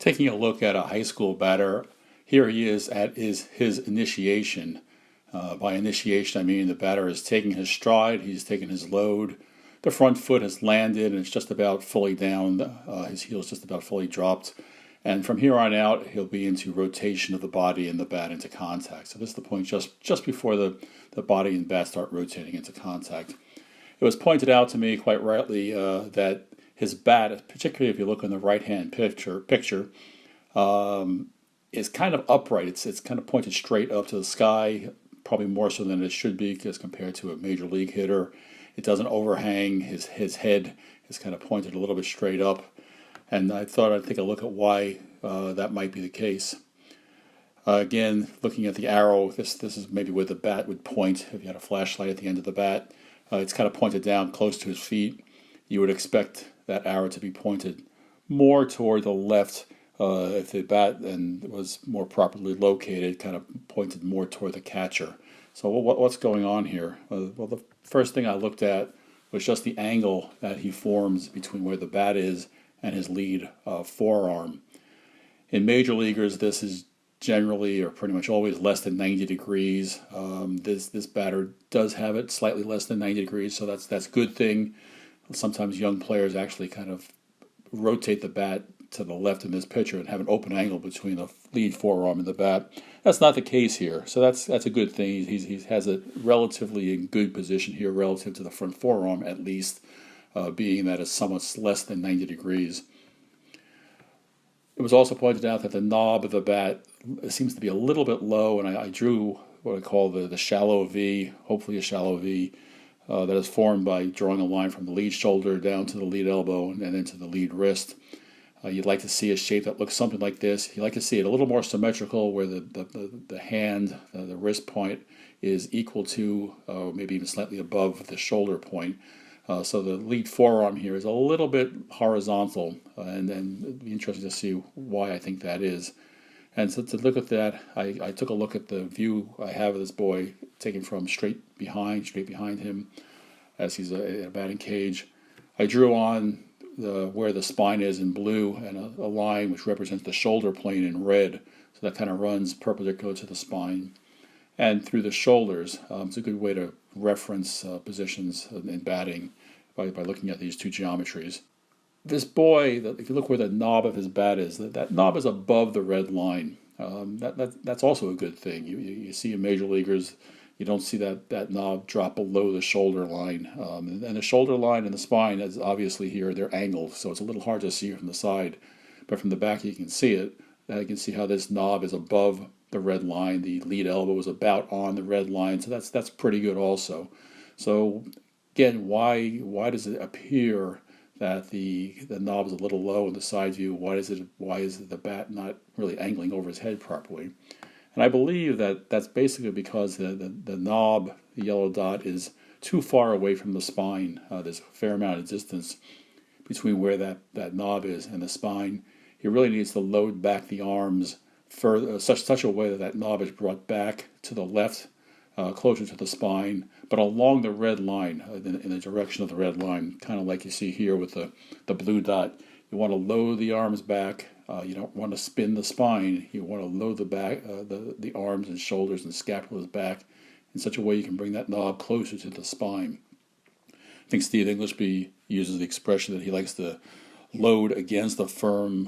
Taking a look at a high school batter, here he is at his initiation. By initiation, I mean the batter is taking his stride, he's taking his load, the front foot has landed and it's just about fully down, his heel's just about fully dropped. And from here on out, he'll be into rotation of the body and the bat into contact. So this is the point just before the body and bat start rotating into contact. It was pointed out to me quite rightly that his bat, particularly if you look in the right-hand picture, is kind of upright. It's kind of pointed straight up to the sky, probably more so than it should be as compared to a major league hitter. It doesn't overhang. His head is kind of pointed a little bit straight up. And I thought I'd take a look at why that might be the case. Again, looking at the arrow, this is maybe where the bat would point if you had a flashlight at the end of the bat. It's kind of pointed down close to his feet. You would expect that arrow to be pointed more toward the left if the bat then was more properly located, kind of pointed more toward the catcher. So what's going on here? Well, the first thing I looked at was just the angle that he forms between where the bat is and his lead forearm. In major leaguers, this is generally or pretty much always less than 90 degrees. This batter does have it slightly less than 90 degrees, so that's a good thing. Sometimes young players actually kind of rotate the bat to the left in this picture and have an open angle between the lead forearm and the bat. That's not the case here, so that's a good thing. He has a relatively in good position here relative to the front forearm, at least, being that it's somewhat less than 90 degrees. It was also pointed out that the knob of the bat seems to be a little bit low, and I drew what I call the shallow V, hopefully a shallow V, that is formed by drawing a line from the lead shoulder down to the lead elbow and then to the lead wrist. You'd like to see a shape that looks something like this. You'd like to see it a little more symmetrical, where the hand, the wrist point, is equal to, maybe even slightly above the shoulder point. So the lead forearm here is a little bit horizontal, and then it'd be interesting to see why I think that is. And so to look at that, I took a look at the view I have of this boy, taken from straight behind him, as he's in a batting cage. I drew on where the spine is in blue and a line which represents the shoulder plane in red. So that kind of runs perpendicular to the spine and through the shoulders. It's a good way to reference positions in batting by looking at these two geometries. This boy, if you look where the knob of his bat is, that knob is above the red line. That's also a good thing. You see in major leaguers, you don't see that knob drop below the shoulder line. And the shoulder line and the spine, is obviously here, they're angled, so it's a little hard to see from the side. But from the back you can see it. You can see how this knob is above the red line. The lead elbow is about on the red line, so that's pretty good also. So again, why does it appear that the knob is a little low in the side view? Why is the bat not really angling over his head properly? And I believe that's basically because the knob, the yellow dot, is too far away from the spine. There's a fair amount of distance between where that knob is and the spine. He really needs to load back the arms further, such a way that knob is brought back to the left, closer to the spine, but along the red line, in the direction of the red line, kind of like you see here with the blue dot. You want to load the arms back. You don't want to spin the spine. You want to load the arms and shoulders and scapulas back in such a way you can bring that knob closer to the spine. I think Steve Englishby uses the expression that he likes to load against a firm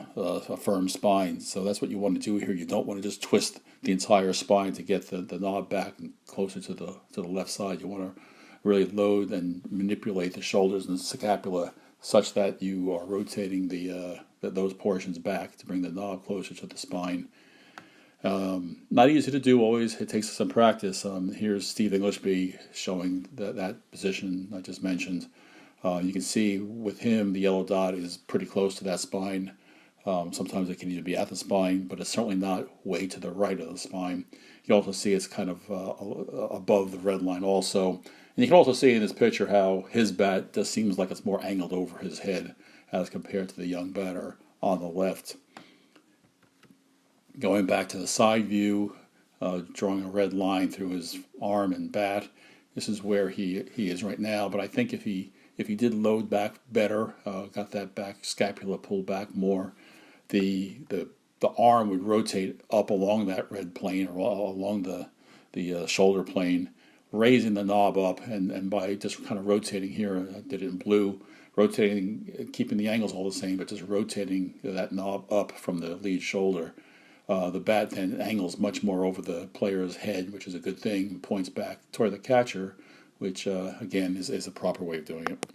spine. So that's what you want to do here. You don't want to just twist the entire spine to get the knob back and closer to the left side. You want to really load and manipulate the shoulders and scapula such that you are rotating those portions back to bring the knob closer to the spine. Not easy to do always. It takes some practice. Here's Steve Englishby showing that position I just mentioned. You can see with him the yellow dot is pretty close to that spine. Sometimes it can even be at the spine, but it's certainly not way to the right of the spine. You also see it's kind of above the red line also. And you can also see in this picture how his bat just seems like it's more angled over his head as compared to the young batter on the left. Going back to the side view, drawing a red line through his arm and bat. This is where he is right now, but I think if he did load back better, got that back scapula pulled back more, the arm would rotate up along that red plane or along the shoulder plane, raising the knob up, and by just kind of rotating here, I did it in blue, rotating, keeping the angles all the same, but just rotating that knob up from the lead shoulder. The bat then angles much more over the player's head, which is a good thing, points back toward the catcher, which again is a proper way of doing it.